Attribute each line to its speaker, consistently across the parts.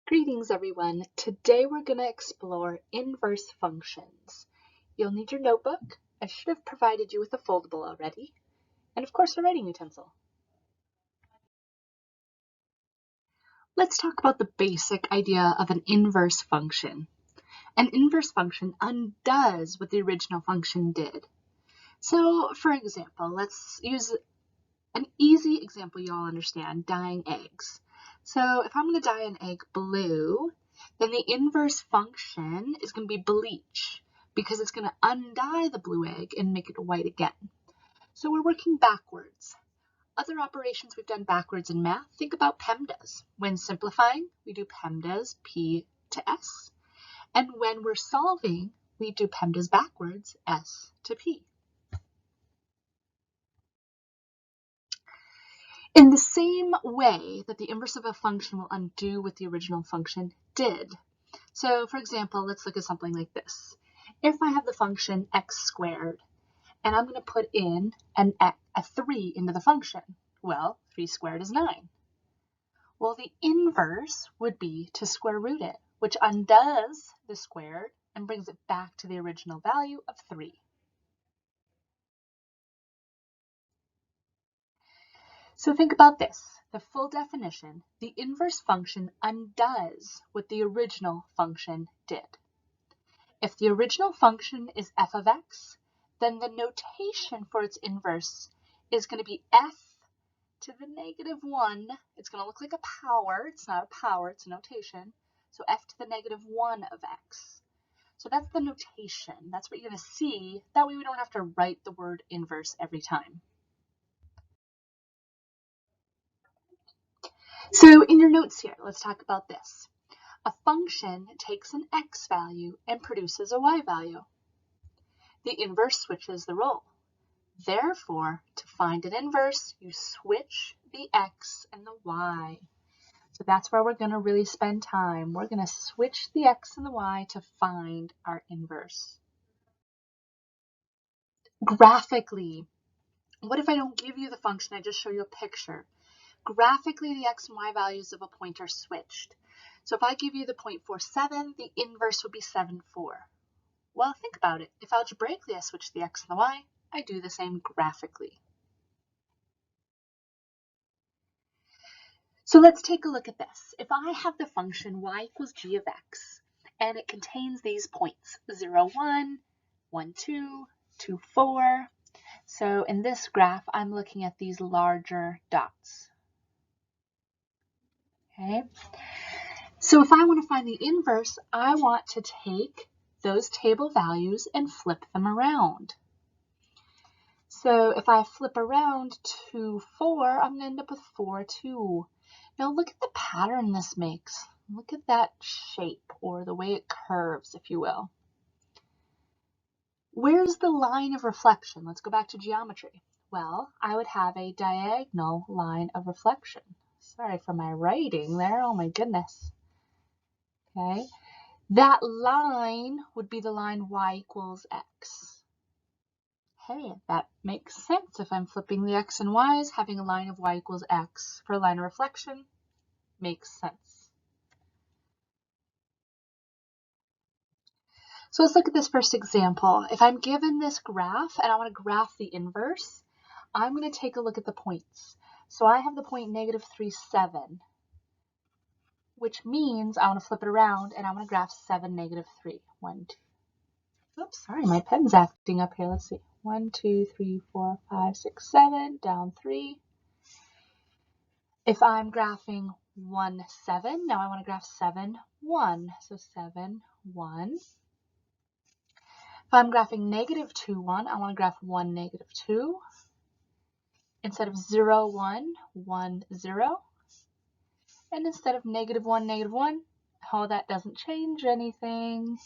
Speaker 1: Greetings everyone. Today we're going to explore inverse functions. You'll need your notebook. I should have provided you with a foldable already. And of course a writing utensil. Let's talk about the basic idea of an inverse function. An inverse function undoes what the original function did. So for example, let's use an easy example you all understand, dyeing eggs. So if I'm going to dye an egg blue, then the inverse function is going to be bleach because it's going to undye the blue egg and make it white again. So we're working backwards. Other operations we've done backwards in math, think about PEMDAS. When simplifying, we do PEMDAS P to S. And when we're solving, we do PEMDAS backwards, S to P. In the same way that the inverse of a function will undo what the original function did. So for example, let's look at something like this. If I have the function x squared, and I'm going to put in a 3 into the function, well, 3 squared is 9. Well, the inverse would be to square root it, which undoes the squared and brings it back to the original value of 3. So think about this. The full definition, the inverse function undoes what the original function did. If the original function is f of x, then the notation for its inverse is going to be f to the negative 1. It's going to look like a power. It's not a power, it's a notation. So f to the negative 1 of x. So that's the notation. That's what you're going to see. That way we don't have to write the word inverse every time. So in your notes here, let's talk about this. A function takes an x value and produces a y value. The inverse switches the role. Therefore, to find an inverse, you switch the x and the y. So that's where we're going to really spend time. We're going to switch the x and the y to find our inverse. Graphically, what if I don't give you the function, I just show you a picture? Graphically, the x and y values of a point are switched. So if I give you the point 0.47, the inverse would be 7.4. Well, think about it. If algebraically I switch the x and the y, I do the same graphically. So let's take a look at this. If I have the function y equals g of x, and it contains these points, 0, 1, 1, 2, 2, 4. So in this graph, I'm looking at these larger dots. Okay. So if I want to find the inverse, I want to take those table values and flip them around. So if I flip around to 4, I'm going to end up with 4, 2. Now look at the pattern this makes. Look at that shape, or the way it curves, if you will. Where's the line of reflection? Let's go back to geometry. Well, I would have a diagonal line of reflection. Sorry for my writing there. Oh my goodness. Okay. That line would be the line y equals x. Hey, that makes sense. If I'm flipping the x and y's, having a line of y equals x for a line of reflection makes sense. So let's look at this first example. If I'm given this graph and I want to graph the inverse, I'm going to take a look at the points. So I have the point negative 3, 7, which means I want to flip it around and I want to graph 7, negative 3. 1, 2. Oops, sorry, my pen's acting up here. Let's see. 1, 2, 3, 4, 5, 6, 7, down 3. If I'm graphing 1, 7, now I want to graph 7, 1. So 7, 1. If I'm graphing negative 2, 1, I want to graph 1, negative 2. Instead of 0, 1, 1, 0. And instead of negative 1, negative 1, oh, that doesn't change anything.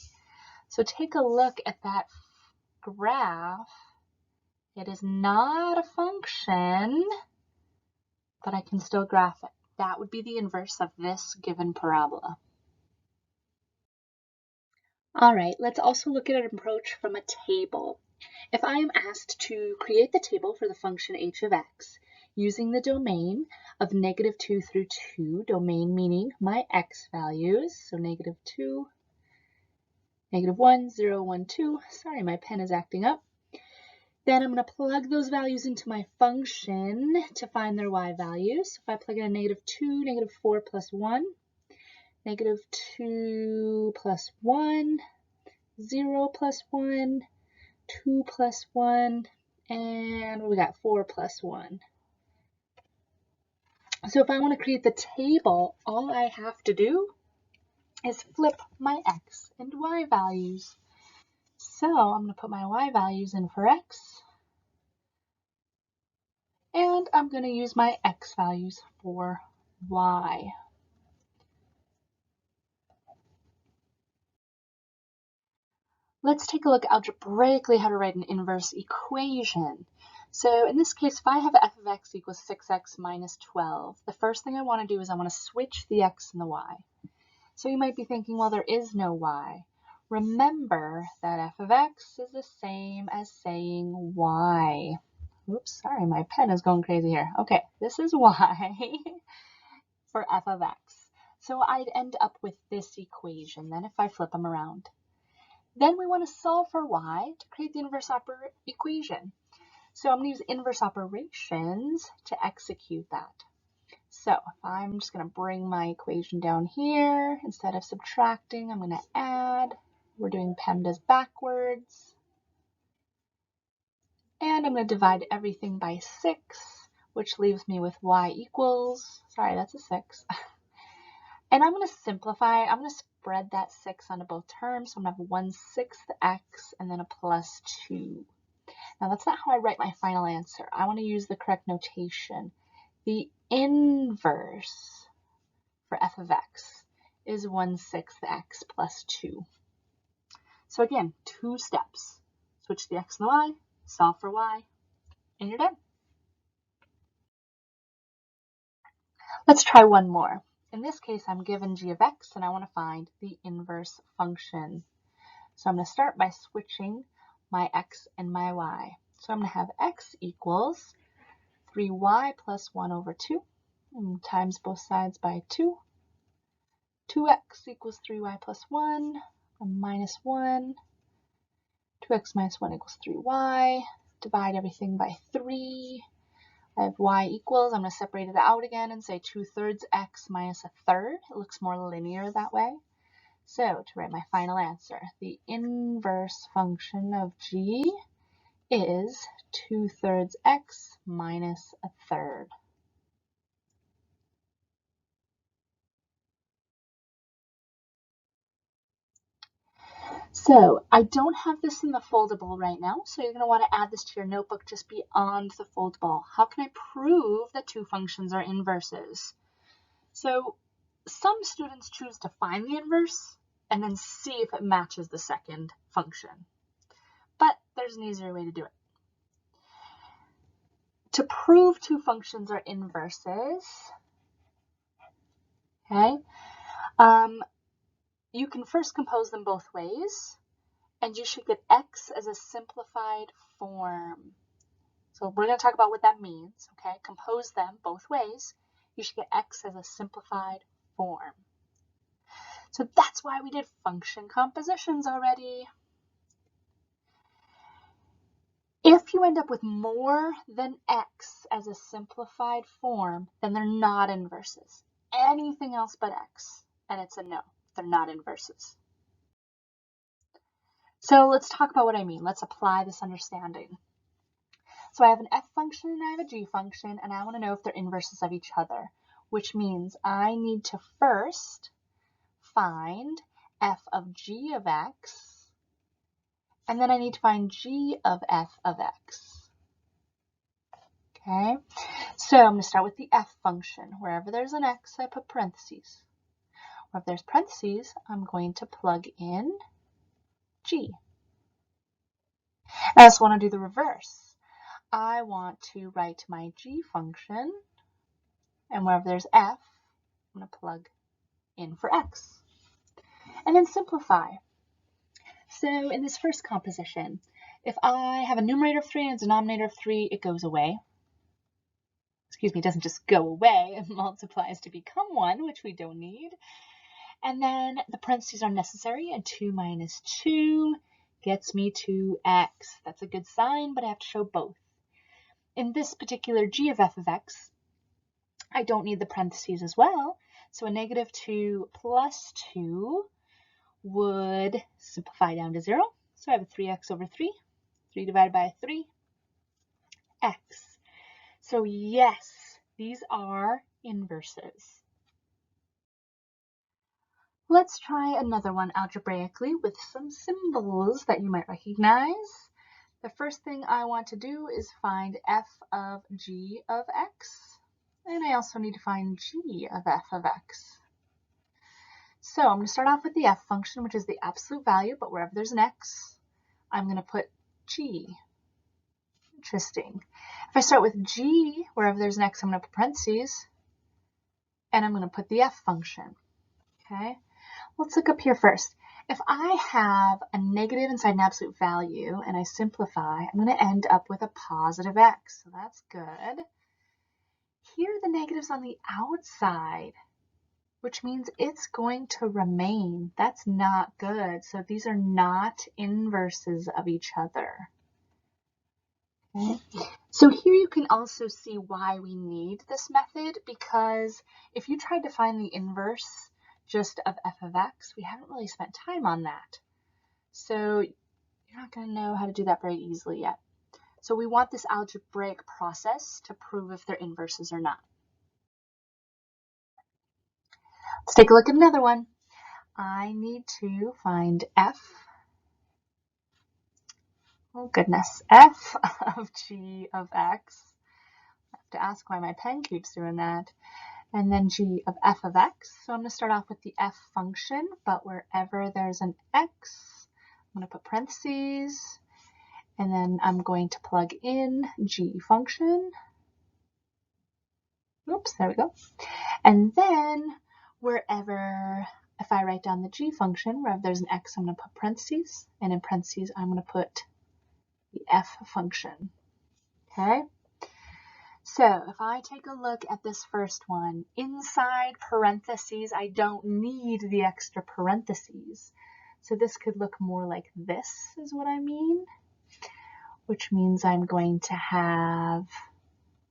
Speaker 1: So take a look at that graph. It is not a function, but I can still graph it. That would be the inverse of this given parabola. All right, let's also look at an approach from a table. If I am asked to create the table for the function h of x, using the domain of -2 through 2, domain meaning my x values, so -2, -1, 0, 1, 2. Sorry, my pen is acting up. Then I'm going to plug those values into my function to find their y values. So if I plug in a -2, -4 plus 1, -2 plus 1, 0 plus 1, 2 plus 1, and we got 4 plus 1. So if I want to create the table, all I have to do is flip my x and y values. So I'm going to put my y values in for x, and I'm going to use my x values for y. Let's take a look algebraically how to write an inverse equation. So in this case, if I have f of x equals 6x minus 12, the first thing I want to do is I want to switch the x and the y. So you might be thinking, well, there is no y. Remember that f of x is the same as saying y. Oops, sorry, my pen is going crazy here. Okay, this is y for f of x. So I'd end up with this equation then if I flip them around. Then we want to solve for y to create the inverse equation. So I'm going to use inverse operations to execute that. So if I'm just going to bring my equation down here, instead of subtracting, I'm going to add. We're doing PEMDAS backwards. And I'm going to divide everything by 6, which leaves me with y equals, sorry, that's a 6. And I'm going to simplify. I'm going to spread that 6 onto both terms. So I'm going to have 1/6 x and then a plus 2. Now that's not how I write my final answer. I want to use the correct notation. The inverse for f of x is 1/6 x plus 2. So again, 2 steps. Switch the x and the y, solve for y, and you're done. Let's try one more. In this case, I'm given g of x and I want to find the inverse function. So I'm going to start by switching my x and my y. So I'm going to have x equals 3y plus 1 over 2 and times both sides by 2. 2x equals 3y plus 1 minus 1. 2x minus 1 equals 3y. Divide everything by 3. I have y equals, I'm going to separate it out again and say 2/3 x minus 1/3. It looks more linear that way. So to write my final answer, the inverse function of g is 2/3 x minus 1/3. So I don't have this in the foldable right now, so you're going to want to add this to your notebook just beyond the foldable. How can I prove that two functions are inverses? So some students choose to find the inverse and then see if it matches the second function. But there's an easier way to do it. To prove two functions are inverses, okay, you can first compose them both ways, and you should get x as a simplified form. So we're going to talk about what that means, okay? Compose them both ways. You should get x as a simplified form. So that's why we did function compositions already. If you end up with more than x as a simplified form, then they're not inverses. Anything else but x, and it's a no. They're not inverses. So let's talk about what I mean. Let's apply this understanding. So I have an f function and I have a g function, and I want to know if they're inverses of each other, which means I need to first find f of g of x, and then I need to find g of f of x. Okay, so I'm going to start with the f function. Wherever there's an x, I put parentheses. Wherever there's parentheses, I'm going to plug in g. I also want to do the reverse. I want to write my g function, and wherever there's f, I'm going to plug in for x. And then simplify. So in this first composition, if I have a numerator of 3 and a denominator of 3, it goes away. excuse me, doesn't just go away, it multiplies to become 1, which we don't need. And then the parentheses are necessary, and 2 minus 2 gets me to x. That's a good sign, but I have to show both. In this particular g of f of x, I don't need the parentheses as well, so a negative 2 plus 2 would simplify down to 0. So I have a 3x over 3. 3 divided by 3, x. So yes, these are inverses. Let's try another one algebraically with some symbols that you might recognize. The first thing I want to do is find f of g of x, and I also need to find g of f of x. So I'm going to start off with the f function, which is the absolute value, but wherever there's an x, I'm going to put g. Interesting. If I start with g, wherever there's an x, I'm going to put parentheses, and I'm going to put the f function. Okay, let's look up here first. If I have a negative inside an absolute value and I simplify, I'm going to end up with a positive x, so that's good. Here the negative's on the outside, which means it's going to remain. That's not good. So these are not inverses of each other. Okay. So here you can also see why we need this method, because if you tried to find the inverse just of f of x, we haven't really spent time on that. So you're not going to know how to do that very easily yet. So we want this algebraic process to prove if they're inverses or not. Let's take a look at another one. I need to find f, oh goodness, f of g of x. I have to ask why my pen keeps doing that. And then g of f of x. So I'm going to start off with the f function, but wherever there's an x, I'm going to put parentheses, and then I'm going to plug in g function. Oops, there we go. And then wherever, if I write down the g function, wherever there's an x, I'm going to put parentheses, and in parentheses, I'm going to put the f function. Okay? So if I take a look at this first one, inside parentheses, I don't need the extra parentheses. So this could look more like this, is what I mean, which means I'm going to have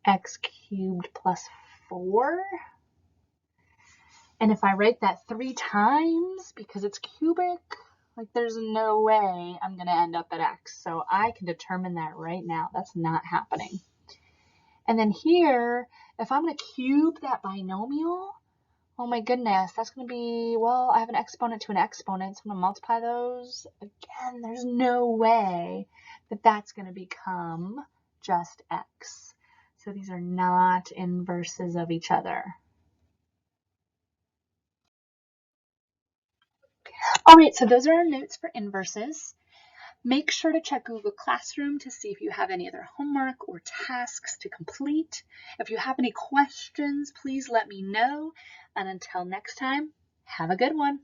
Speaker 1: x cubed plus 4. And if I write that 3 times, because it's cubic, like there's no way I'm going to end up at x. So I can determine that right now. That's not happening. And then here, if I'm going to cube that binomial, oh my goodness, that's going to be, well, I have an exponent to an exponent, so I'm going to multiply those. Again, there's no way that that's going to become just x. So these are not inverses of each other. All right, so those are our notes for inverses. Make sure to check Google Classroom to see if you have any other homework or tasks to complete. If you have any questions, please let me know. And until next time, have a good one.